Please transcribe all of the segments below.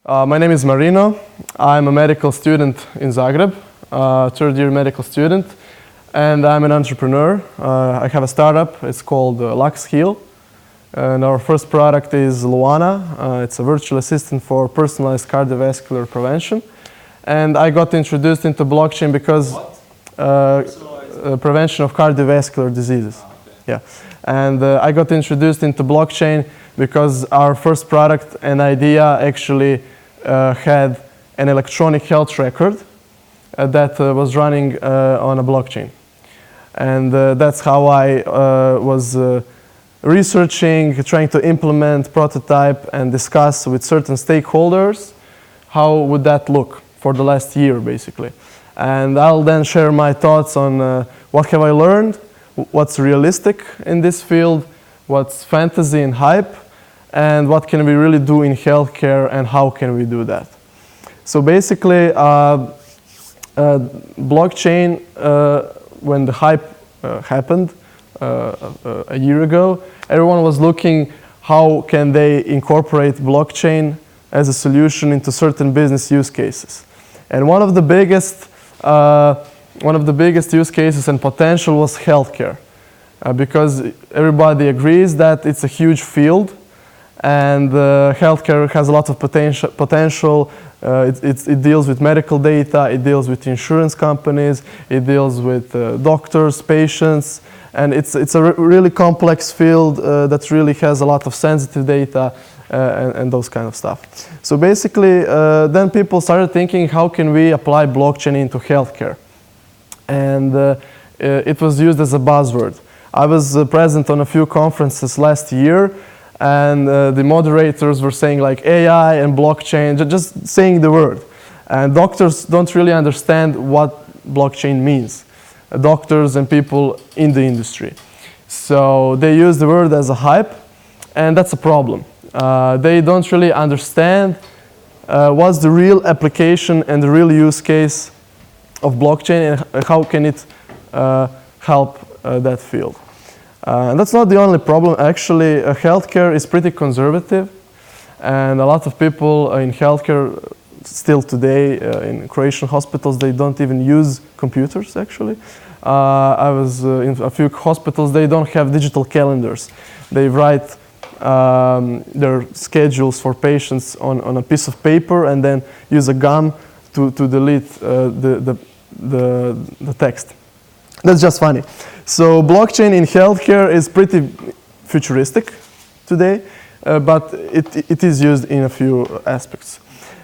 My name is Marino. I'm a medical student in Zagreb, third year medical student, and I'm an entrepreneur. I have a startup, it's called Lux Heal, and our first product is Luana. It's a virtual assistant for personalized cardiovascular prevention. And I got introduced into blockchain because prevention of cardiovascular diseases. Okay. Yeah, and I got introduced into blockchain because our first product and idea actually had an electronic health record that was running on a blockchain. And that's how I was researching, trying to implement, prototype, and discuss with certain stakeholders how would that look for the last year, basically. And I'll then share my thoughts on what have I learned, what's realistic in this field, what's fantasy and hype, and what can we really do in healthcare and how can we do that. So basically, blockchain, when the hype happened a year ago, everyone was looking how can they incorporate blockchain as a solution into certain business use cases. And one of the biggest use cases and potential was healthcare, because everybody agrees that it's a huge field, and healthcare has a lot of potential. It deals with medical data, it deals with insurance companies, it deals with doctors, patients, and it's a really complex field that really has a lot of sensitive data and those kind of stuff. So basically, then people started thinking, how can we apply blockchain into healthcare? And it was used as a buzzword. I was present on a few conferences last year, and the moderators were saying like AI and blockchain, just saying the word. And doctors don't really understand what blockchain means, doctors and people in the industry. So they use the word as a hype, and that's a problem. They don't really understand what's the real application and the real use case of blockchain and how can it help that field. And that's not the only problem. Actually, healthcare is pretty conservative, and a lot of people in healthcare still today in Croatian hospitals, they don't even use computers, actually. I was in a few hospitals, they don't have digital calendars. They write their schedules for patients on a piece of paper and then use a gum to delete the text. That's just funny. So blockchain in healthcare is pretty futuristic today, but it is used in a few aspects.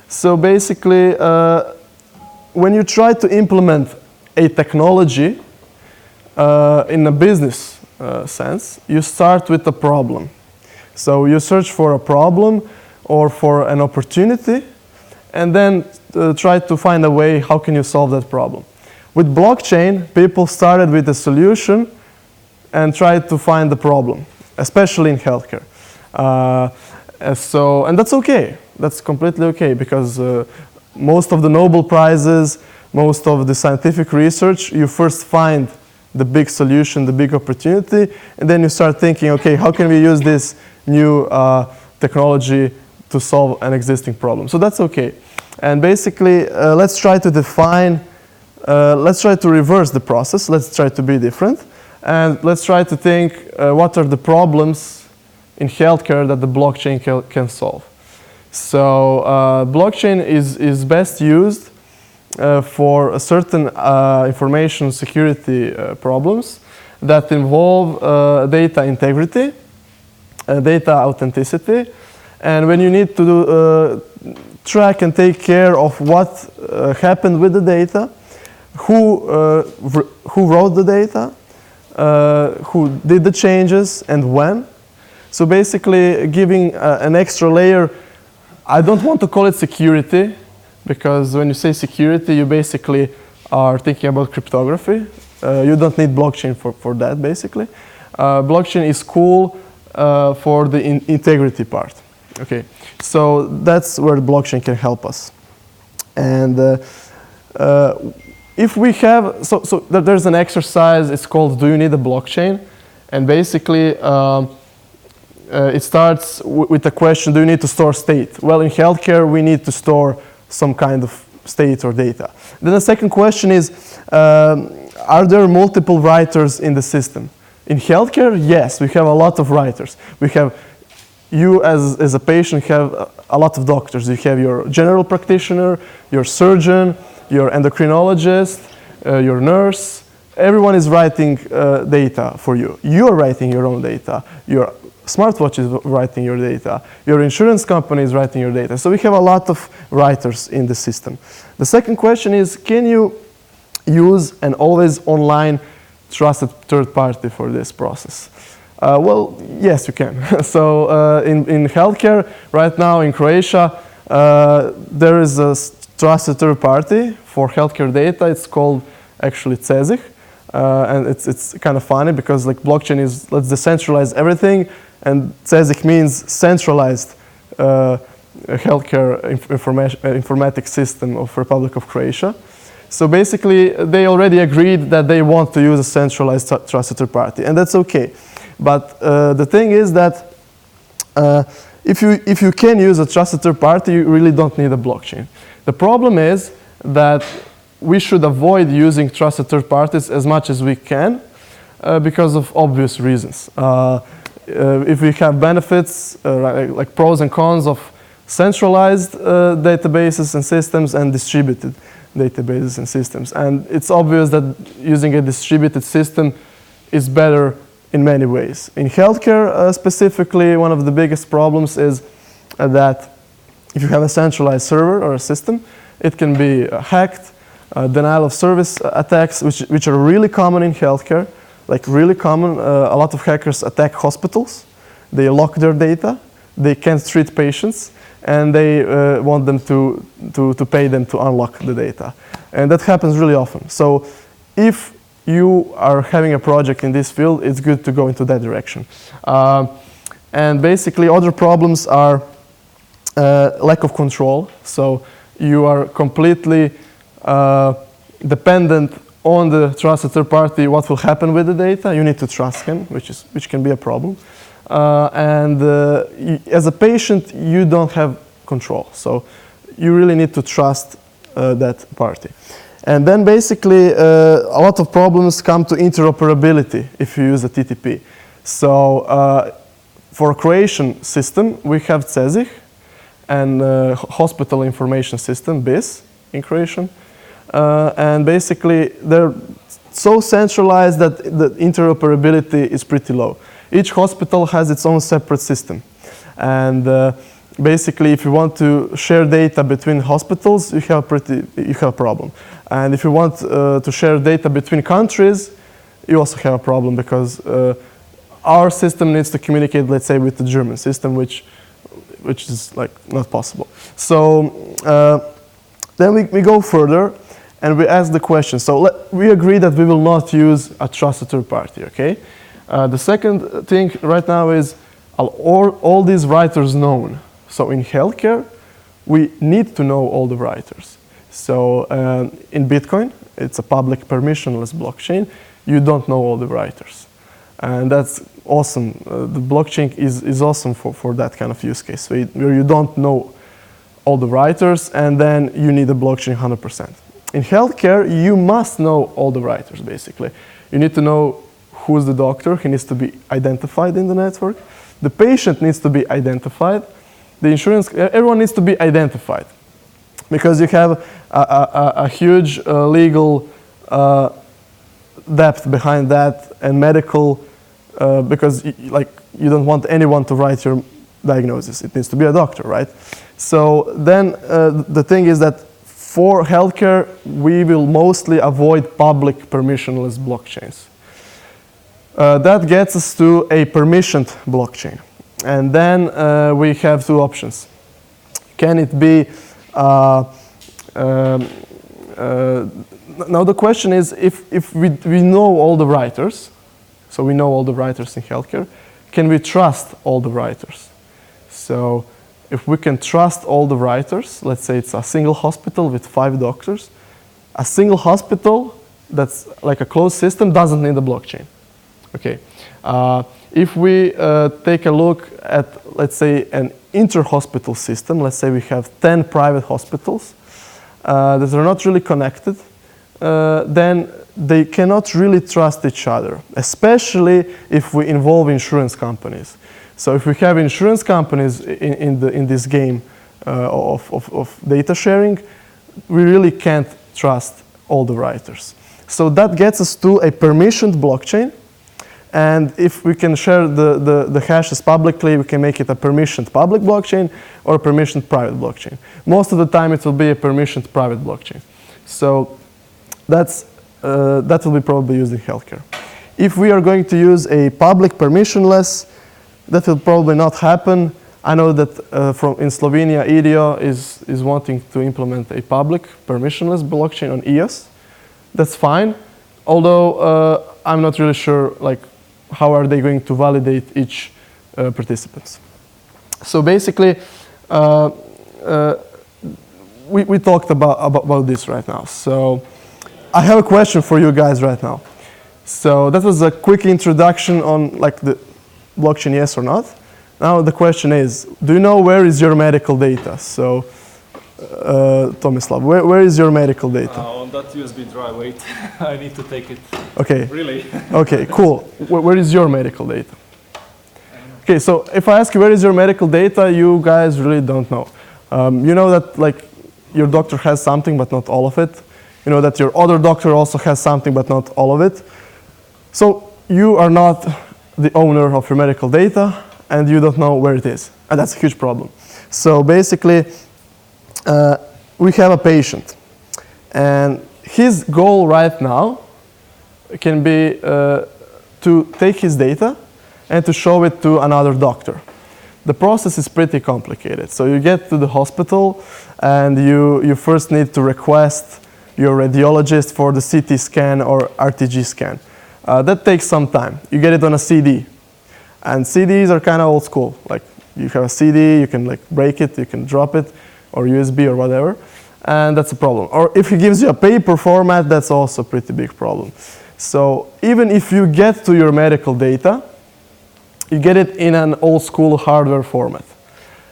So basically, when you try to implement a technology in a business sense, you start with a problem. So you search for a problem or for an opportunity, and then try to find a way, how can you solve that problem? With blockchain, people started with a solution and tried to find the problem, especially in healthcare. And that's okay. That's completely okay, because most of the Nobel Prizes, most of the scientific research, you first find the big solution, the big opportunity, and then you start thinking, okay, how can we use this new technology to solve an existing problem? So that's okay. And basically, let's try to define, let's try to reverse the process. Let's try to be different. And let's try to think what are the problems in healthcare that the blockchain can solve. So blockchain is best used for a certain information security problems that involve data integrity, data authenticity, and when you need to track and take care of what happened with the data, who wrote the data, who did the changes, and when. So basically giving an extra layer. I don't want to call it security, because when you say security, you basically are thinking about cryptography. You don't need blockchain for that, basically. Blockchain is cool for the integrity part. Okay, so that's where the blockchain can help us. And if we have, so there's an exercise, it's called Do You Need a Blockchain? And basically, it starts with the question, do you need to store state? Well, in healthcare, we need to store some kind of state or data. Then the second question is, are there multiple writers in the system? In healthcare, yes, we have a lot of writers. We have, you as a patient have a lot of doctors. You have your general practitioner, your surgeon, your endocrinologist, your nurse. Everyone is writing data for you. You are writing your own data. Your smartwatch is writing your data. Your insurance company is writing your data. So we have a lot of writers in the system. The second question is, can you use an always online trusted third party for this process? Well, yes, you can. So in healthcare, right now in Croatia, there is a trusted third party for healthcare data. It's called actually CEZIH. And it's kind of funny because like blockchain is, let's decentralize everything, and CEZIH means centralized healthcare informatics system of Republic of Croatia. So basically, they already agreed that they want to use a centralized trusted third party, and that's okay. But the thing is that if you can use a trusted third party, you really don't need a blockchain. The problem is that we should avoid using trusted third parties as much as we can because of obvious reasons. If we have benefits, like pros and cons of centralized databases and systems and distributed databases and systems. And it's obvious that using a distributed system is better in many ways. In healthcare specifically, one of the biggest problems is that if you have a centralized server or a system, it can be hacked. Denial of service attacks, which are really common in healthcare, like really common. A lot of hackers attack hospitals. They lock their data. They can't treat patients, and they want them to pay them to unlock the data. And that happens really often. So if you are having a project in this field, it's good to go into that direction. And basically, other problems are lack of control. So you are completely dependent on the trusted third party, what will happen with the data. You need to trust him, which can be a problem. As a patient, you don't have control. So you really need to trust that party. And then basically, a lot of problems come to interoperability if you use a TTP. So for a Croatian system, we have CEZIH and Hospital Information System, BIS, in Croatian. And basically, they're so centralized that the interoperability is pretty low. Each hospital has its own separate system. And basically, if you want to share data between hospitals, you have a problem. And if you want to share data between countries, you also have a problem because our system needs to communicate, let's say, with the German system, which is like not possible. So then we go further. And we ask the question. So we agree that we will not use a trusted third party, okay? The second thing right now is all these writers known. So in healthcare, we need to know all the writers. So in Bitcoin, it's a public permissionless blockchain. You don't know all the writers. And that's awesome. The blockchain is awesome for that kind of use case, where you don't know all the writers, and then you need a blockchain 100%. In healthcare, you must know all the writers, basically. You need to know who's the doctor. He needs to be identified in the network. The patient needs to be identified. The insurance, everyone needs to be identified. Because you have a huge legal depth behind that, and medical, because you don't want anyone to write your diagnosis. It needs to be a doctor, right? So then the thing is that for healthcare, we will mostly avoid public permissionless blockchains. That gets us to a permissioned blockchain. And then we have two options. Can it be, now the question is, if we know all the writers, so we know all the writers in healthcare, can we trust all the writers? So if we can trust all the writers, let's say it's a single hospital with 5 doctors, a single hospital that's like a closed system doesn't need a blockchain. Okay. If we take a look at, let's say, an inter-hospital system, let's say we have 10 private hospitals that are not really connected, then they cannot really trust each other, especially if we involve insurance companies. So if we have insurance companies in this game of data sharing, we really can't trust all the writers. So that gets us to a permissioned blockchain. And if we can share the hashes publicly, we can make it a permissioned public blockchain or a permissioned private blockchain. Most of the time it will be a permissioned private blockchain. So that will be probably used in healthcare. If we are going to use a public permissionless, that will probably not happen. I know that in Slovenia, IDEO is wanting to implement a public permissionless blockchain on EOS. That's fine, although I'm not really sure like how are they going to validate each participants. So basically, we talked about this right now. So I have a question for you guys right now. So that was a quick introduction on like the blockchain, yes or not. Now the question is, do you know where is your medical data? So Tomislav, where is your medical data? On that USB drive, wait, I need to take it. Okay. Really? Okay, cool. Where is your medical data? Okay, so if I ask you where is your medical data, you guys really don't know. You know that like your doctor has something, but not all of it. You know that your other doctor also has something, but not all of it. So you are not the owner of your medical data, and you don't know where it is. And that's a huge problem. So basically, we have a patient. And his goal right now can be to take his data and to show it to another doctor. The process is pretty complicated. So you get to the hospital, and you first need to request your radiologist for the CT scan or RTG scan. That takes some time. You get it on a CD. And CDs are kind of old school. Like you have a CD, you can like break it, you can drop it, or USB or whatever, and that's a problem. Or if he gives you a paper format, that's also a pretty big problem. So even if you get to your medical data, you get it in an old school hardware format.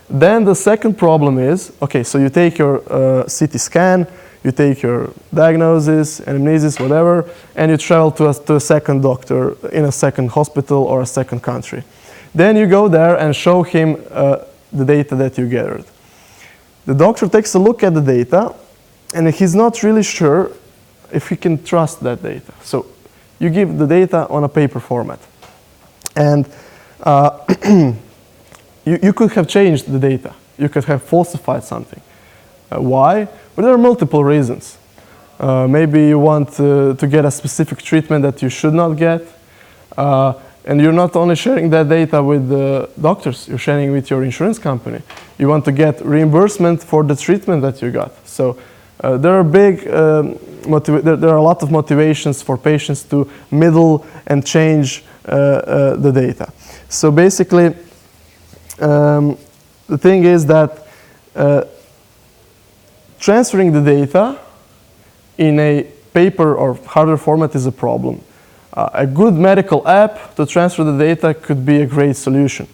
Then the second problem is, okay, so you take your CT scan, you take your diagnosis, anamnesis, whatever, and you travel to a second doctor in a second hospital or a second country. Then you go there and show him the data that you gathered. The doctor takes a look at the data, and he's not really sure if he can trust that data. So you give the data on a paper format. And you could have changed the data. You could have falsified something. Why? Well, there are multiple reasons. Maybe you want to get a specific treatment that you should not get. And you're not only sharing that data with the doctors, you're sharing with your insurance company. You want to get reimbursement for the treatment that you got. So there are a lot of motivations for patients to middle and change the data. So basically, the thing is that transferring the data in a paper or hardware format is a problem. A good medical app to transfer the data could be a great solution.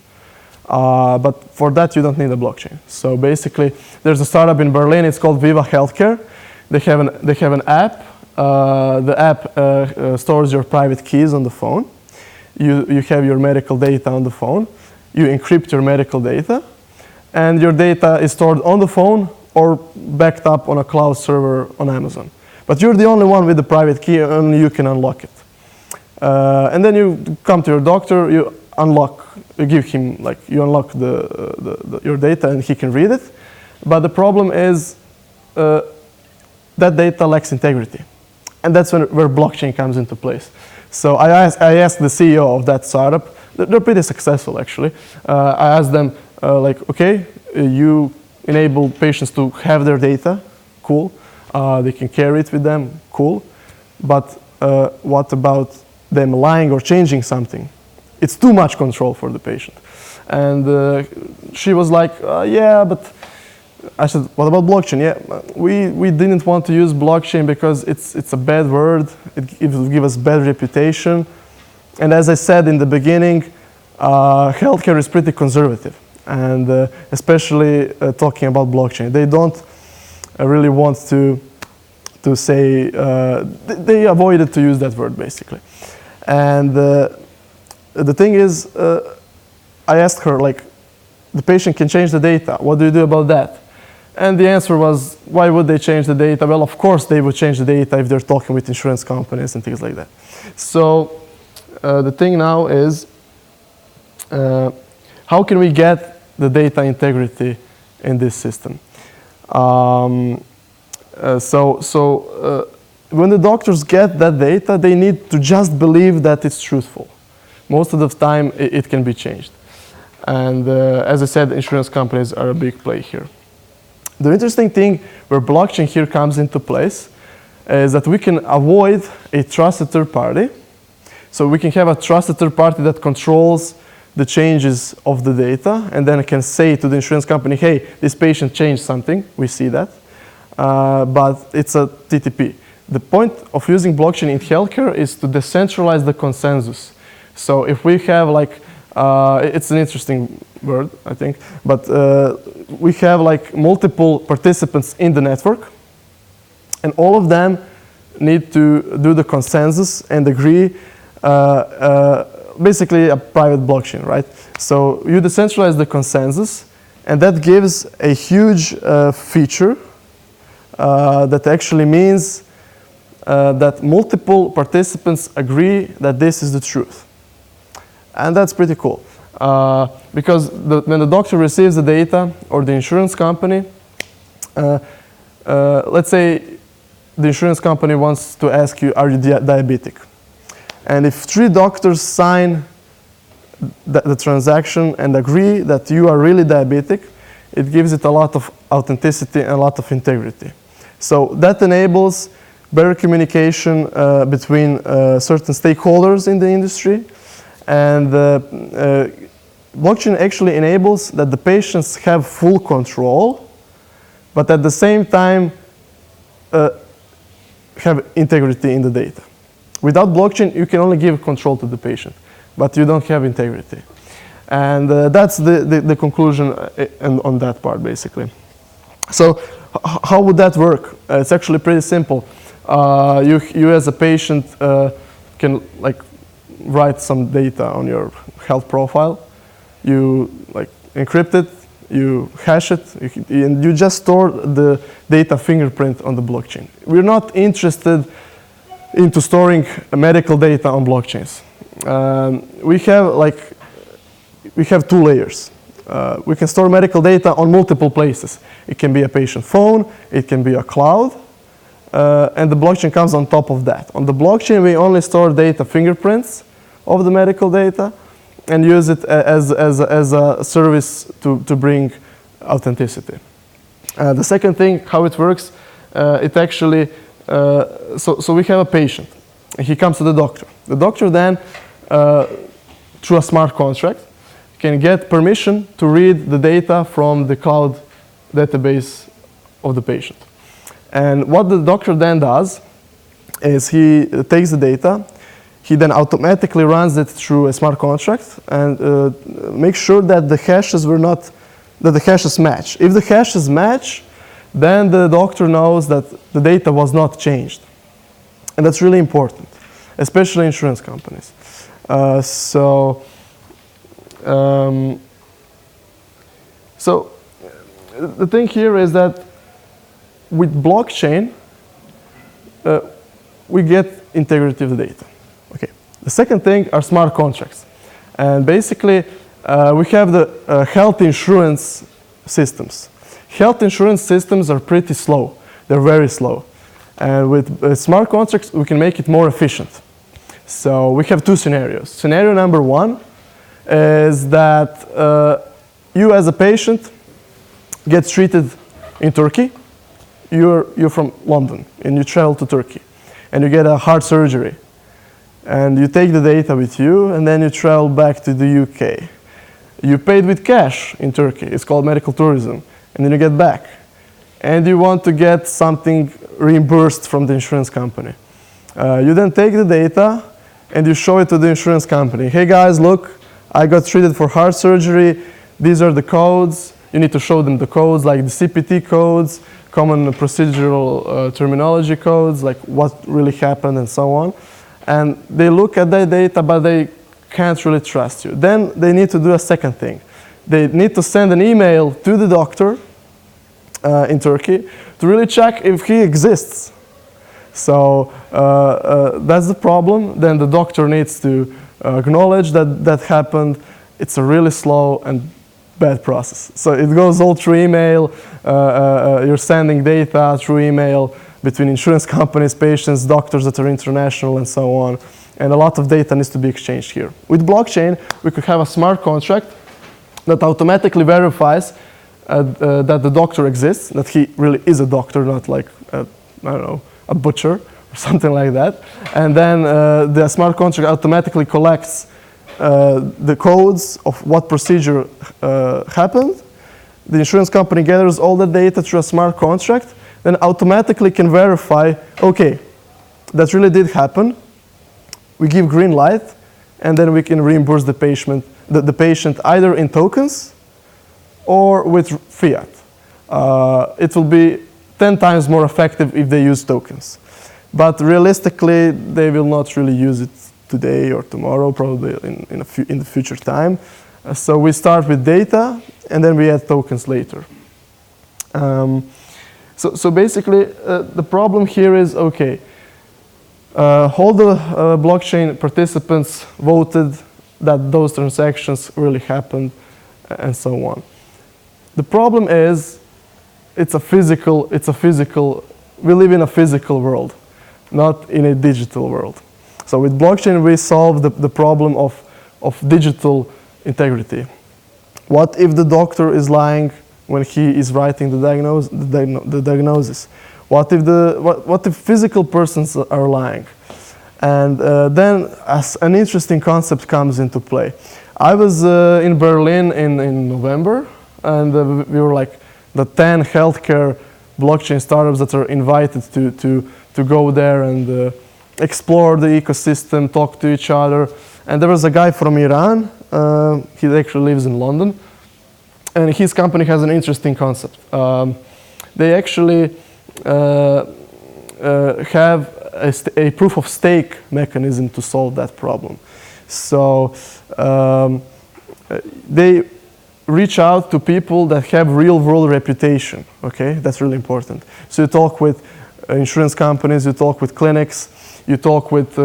But for that, you don't need a blockchain. So basically, there's a startup in Berlin. It's called Viva Healthcare. They have an app. The app stores your private keys on the phone. You have your medical data on the phone. You encrypt your medical data. And your data is stored on the phone or backed up on a cloud server on Amazon. But you're the only one with the private key, and only you can unlock it. And then you come to your doctor, you unlock your data, and he can read it. But the problem is that data lacks integrity. And that's where blockchain comes into place. So I asked the CEO of that startup. They're pretty successful, actually. I asked them, okay, you enable patients to have their data, cool. They can carry it with them, cool. But what about them lying or changing something? It's too much control for the patient. And she was like, yeah, but I said, what about blockchain? Yeah, we didn't want to use blockchain because it's a bad word. It will give us bad reputation. And as I said in the beginning, healthcare is pretty conservative, and especially talking about blockchain. They don't really want to say, they avoided to use that word basically. And the thing is, I asked her, like, the patient can change the data. What do you do about that? And the answer was, why would they change the data? Well, of course they would change the data if they're talking with insurance companies and things like that. So the thing now is, how can we get the data integrity in this system? When the doctors get that data, they need to just believe that it's truthful. Most of the time, it can be changed. And as I said, insurance companies are a big play here. The interesting thing where blockchain here comes into place is that we can avoid a trusted third party. So we can have a trusted third party that controls the changes of the data, and then it can say to the insurance company, hey, this patient changed something, we see that, but it's a TTP. The point of using blockchain in healthcare is to decentralize the consensus. So if we have like, it's an interesting word, I think, but we have like multiple participants in the network, and all of them need to do the consensus and agree, basically a private blockchain, right? So you decentralize the consensus, and that gives a huge feature that actually means that multiple participants agree that this is the truth. And that's pretty cool. Because when the doctor receives the data, or the insurance company, let's say the insurance company wants to ask you, are you diabetic? And if 3 doctors sign the transaction and agree that you are really diabetic, it gives it a lot of authenticity and a lot of integrity. So that enables better communication between certain stakeholders in the industry. And blockchain actually enables that the patients have full control, but at the same time have integrity in the data. Without blockchain, you can only give control to the patient, but you don't have integrity. And that's the conclusion on that part, basically. So how would that work? It's actually pretty simple. You as a patient can like write some data on your health profile. You like encrypt it, you hash it, and you just store the data fingerprint on the blockchain. We're not interested into storing medical data on blockchains. We have 2 layers. We can store medical data on multiple places. It can be a patient phone, it can be a cloud, and the blockchain comes on top of that. On the blockchain, we only store data fingerprints of the medical data and use it as a service to bring authenticity. The second thing, how it works, it actually, so we have a patient. He comes to the doctor. The doctor then, through a smart contract, can get permission to read the data from the cloud database of the patient. And what the doctor then does is he takes the data, he then automatically runs it through a smart contract and makes sure that the hashes match. If the hashes match, then the doctor knows that the data was not changed. And that's really important, especially insurance companies. So the thing here is that with blockchain, we get integrity of the data. Okay. The second thing are smart contracts. And basically, we have the health insurance systems. Health insurance systems are pretty slow. They're very slow. And with smart contracts, we can make it more efficient. So we have 2 scenarios. Scenario number 1 is that you as a patient get treated in Turkey. You're from London and you travel to Turkey and you get a heart surgery. And you take the data with you and then you travel back to the UK. You paid with cash in Turkey. It's called medical tourism. And then you get back. And you want to get something reimbursed from the insurance company. You then take the data and you show it to the insurance company. Hey guys, look, I got treated for heart surgery. These are the codes. You need to show them the codes, like the CPT codes, common procedural terminology codes, like what really happened and so on. And they look at that data, but they can't really trust you. Then they need to do a second thing. They need to send an email to the doctor in Turkey to really check if he exists. So that's the problem. Then the doctor needs to acknowledge that that happened. It's a really slow and bad process. So it goes all through email. You're sending data through email between insurance companies, patients, doctors that are international, and so on. And a lot of data needs to be exchanged here. With blockchain, we could have a smart contract that automatically verifies that the doctor exists, that he really is a doctor, not like, I don't know, a butcher or something like that. And then the smart contract automatically collects the codes of what procedure happened. The insurance company gathers all the data through a smart contract, then automatically can verify, okay, that really did happen. We give green light, and then we can reimburse the patient either in tokens or with fiat. It will be 10 times more effective if they use tokens. But realistically, they will not really use it today or tomorrow, probably in the future time. So we start with data, and then we add tokens later. So basically, the problem here is, okay, all the blockchain participants voted that those transactions really happened, and so on. The problem is, it's a physical, we live in a physical world, not in a digital world. So with blockchain, we solve the problem of digital integrity. What if the doctor is lying when he is writing the diagnosis? What if physical persons are lying? And then as an interesting concept comes into play. I was in Berlin in November, and we were like the 10 healthcare blockchain startups that are invited to go there and explore the ecosystem, talk to each other. And there was a guy from Iran, he actually lives in London, and his company has an interesting concept. They actually have a proof of stake mechanism to solve that problem. So they reach out to people that have real world reputation, okay? That's really important. So you talk with insurance companies, you talk with clinics, you talk with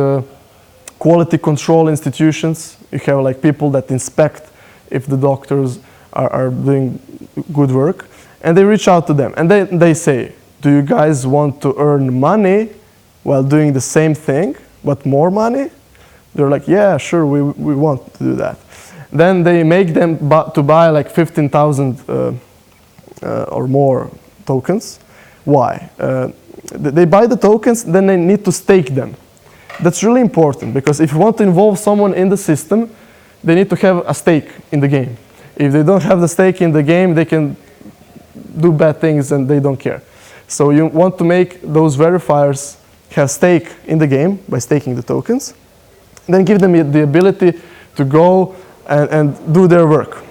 quality control institutions. You have like people that inspect if the doctors are doing good work, and they reach out to them and they say, do you guys want to earn money while doing the same thing but more money? They're like, yeah, sure, we want to do that. Then they make them to buy like 15,000 or more tokens. Why? They buy the tokens, then they need to stake them. That's really important, because if you want to involve someone in the system, they need to have a stake in the game. If they don't have the stake in the game, they can do bad things and they don't care. So you want to make those verifiers have stake in the game by staking the tokens, then give them the ability to go and do their work.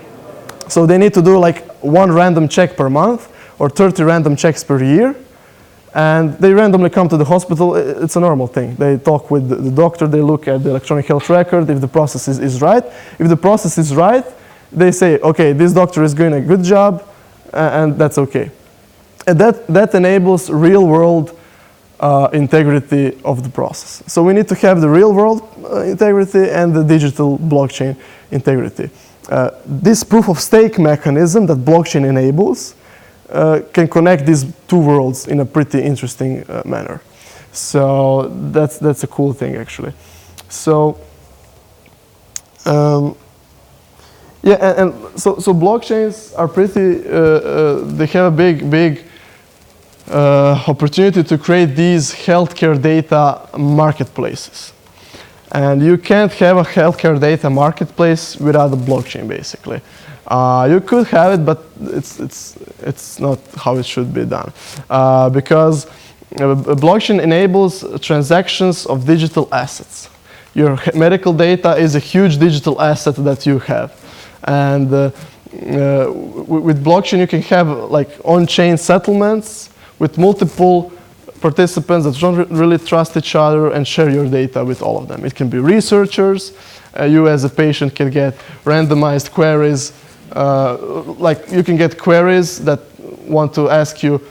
So they need to do like 1 random check per month or 30 random checks per year. And they randomly come to the hospital. It's a normal thing. They talk with the doctor. They look at the electronic health record if the process is right. If the process is right, they say, okay, this doctor is doing a good job, and that's okay. And that enables real world integrity of the process. So we need to have the real world integrity and the digital blockchain integrity. This proof of stake mechanism that blockchain enables can connect these two worlds in a pretty interesting manner. So that's a cool thing, actually. So yeah, and so blockchains are pretty. They have a big opportunity to create these healthcare data marketplaces. And you can't have a healthcare data marketplace without a blockchain, basically. You could have it, but it's not how it should be done. Because a blockchain enables transactions of digital assets. Your medical data is a huge digital asset that you have. And with blockchain, you can have like on-chain settlements with multiple participants that don't really trust each other and share your data with all of them. It can be researchers. You as a patient can get randomized queries. Like you can get queries that want to ask you,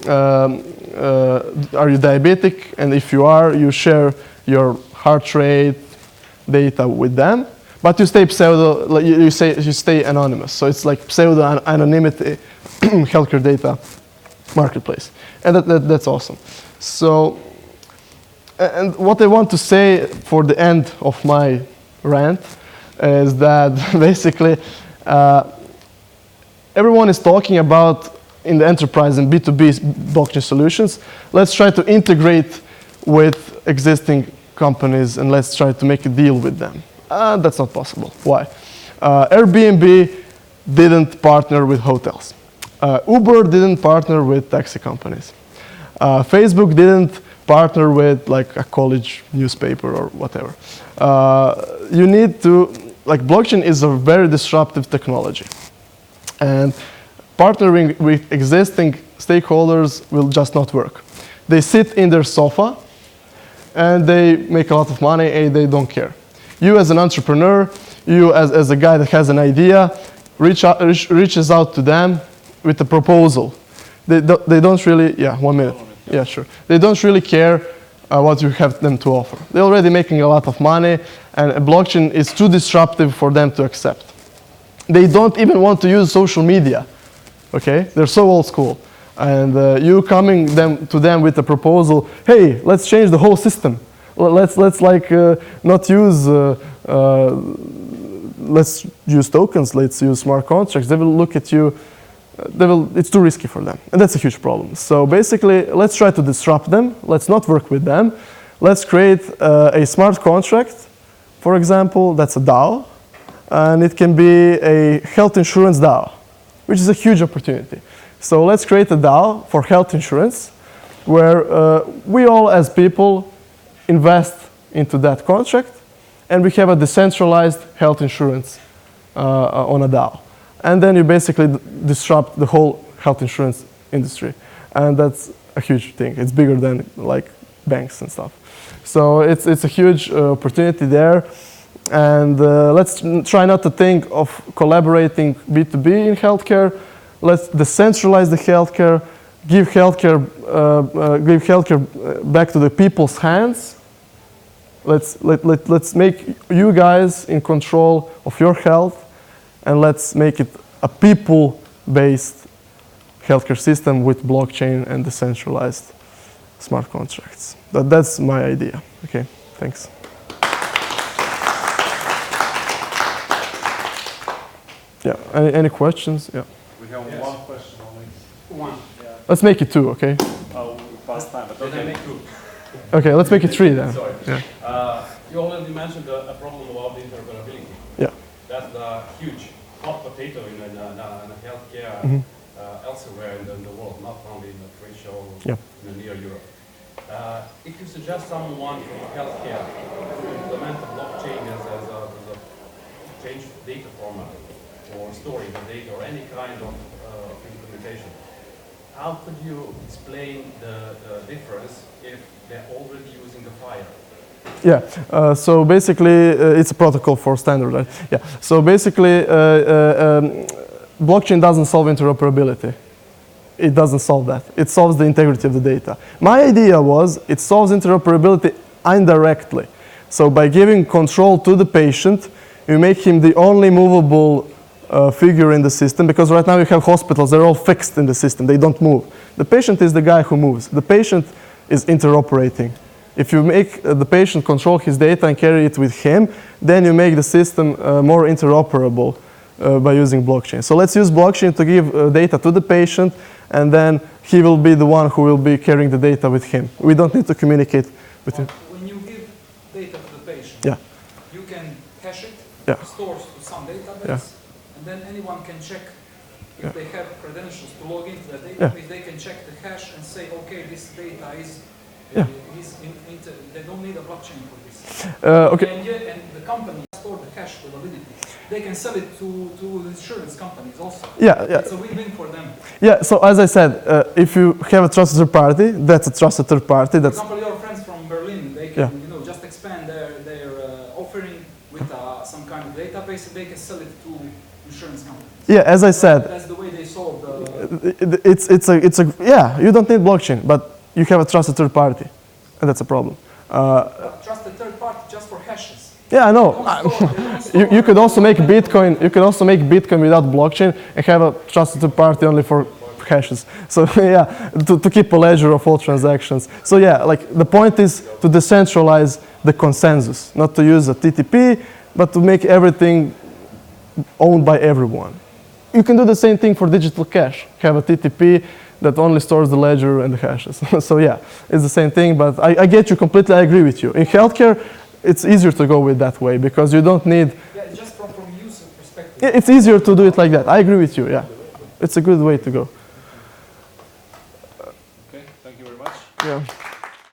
are you diabetic? And if you are, you share your heart rate data with them. But you stay pseudo, like you stay anonymous. So it's like pseudo anonymity healthcare data marketplace. And that's awesome. So, and what I want to say for the end of my rant is that basically everyone is talking about in the enterprise and B2B blockchain solutions. Let's try to integrate with existing companies and let's try to make a deal with them. That's not possible. Why? Airbnb didn't partner with hotels. Uber didn't partner with taxi companies. Facebook didn't partner with like a college newspaper or whatever. You need to, like blockchain is a very disruptive technology. And partnering with existing stakeholders will just not work. They sit in their sofa and they make a lot of money and they don't care. You as an entrepreneur, you as a guy that has an idea, reaches out to them with a proposal. They don't really, yeah, 1 minute. Yeah, sure. They don't really care what you have them to offer. They're already making a lot of money and a blockchain is too disruptive for them to accept. They don't even want to use social media, okay? They're so old school. And you coming to them with a proposal, hey, let's change the whole system. Let's like not use, let's use tokens, let's use smart contracts. They will look at you, it's too risky for them. And that's a huge problem. So basically, let's try to disrupt them. Let's not work with them. Let's create a smart contract, for example, that's a DAO. And it can be a health insurance DAO, which is a huge opportunity. So let's create a DAO for health insurance where we all as people invest into that contract and we have a decentralized health insurance on a DAO. And then you basically disrupt the whole health insurance industry. And that's a huge thing. It's bigger than like banks and stuff. So it's a huge opportunity there. And let's try not to think of collaborating B2B in healthcare. Let's decentralize the healthcare, give healthcare back to the people's hands. Let's make you guys in control of your health, and let's make it a people-based healthcare system with blockchain and decentralized smart contracts. That's my idea. Okay, thanks. Yeah, any questions? Yeah. We have one question only. One. Yeah. Let's make it 2, okay? Oh, past time, but Okay. okay. Okay, let's make it 3 then. Sorry. Yeah. You already mentioned a problem about the interoperability. Yeah. That's the huge hot potato in healthcare elsewhere in the world, not only in the trade show Yeah. in near Europe. If you suggest someone from healthcare to implement a blockchain as a change data format or storing the data or any kind of implementation, how could you explain the difference if they're already using the FHIR? Yeah, so basically it's a protocol for standard, right? Yeah, so basically blockchain doesn't solve interoperability. It doesn't solve that. It solves the integrity of the data. My idea was it solves interoperability indirectly. So by giving control to the patient, you make him the only movable figure in the system, because right now you have hospitals, they're all fixed in the system, they don't move. The patient is the guy who moves. The patient is interoperating. If you make the patient control his data and carry it with him, then you make the system more interoperable by using blockchain. So let's use blockchain to give data to the patient, and then he will be the one who will be carrying the data with him. We don't need to communicate with him. When you give data to the patient, Yeah. you can cache it, Yeah. store to some database, Yeah. and then anyone can check if Yeah. they have credentials to log into the Yeah. database. They can check the hash and say, okay, this data is Yeah. They don't need a blockchain for this. Okay. And the company store the cash for validity. They can sell it to insurance companies also. Yeah, yeah. It's a win-win for them. Yeah, so as I said, if you have a trusted third party, that's a trusted third party. For That's, example, your friends from Berlin, they can just expand their offering with some kind of database, and they can sell it to insurance companies. yeah, as I said, That's the way they solve the. it's a yeah, you don't need blockchain, but you have a trusted third party, and that's a problem. Trust the third party just for hashes. Yeah, I know. You could also make Bitcoin. Bitcoin. You could also make Bitcoin without blockchain and have a trusted third party only for hashes. So yeah, to keep a ledger of all transactions. So yeah, like the point is to decentralize the consensus, not to use a TTP, but to make everything owned by everyone. You can do the same thing for digital cash. Have a TTP that only stores the ledger and the hashes. So yeah, it's the same thing, but I get you completely, I agree with you. In healthcare, it's easier to go with that way because you don't need... Yeah, just from user perspective. It's easier to do it like that. I agree with you, yeah. It's a good way to go. Okay, thank you very much. Yeah.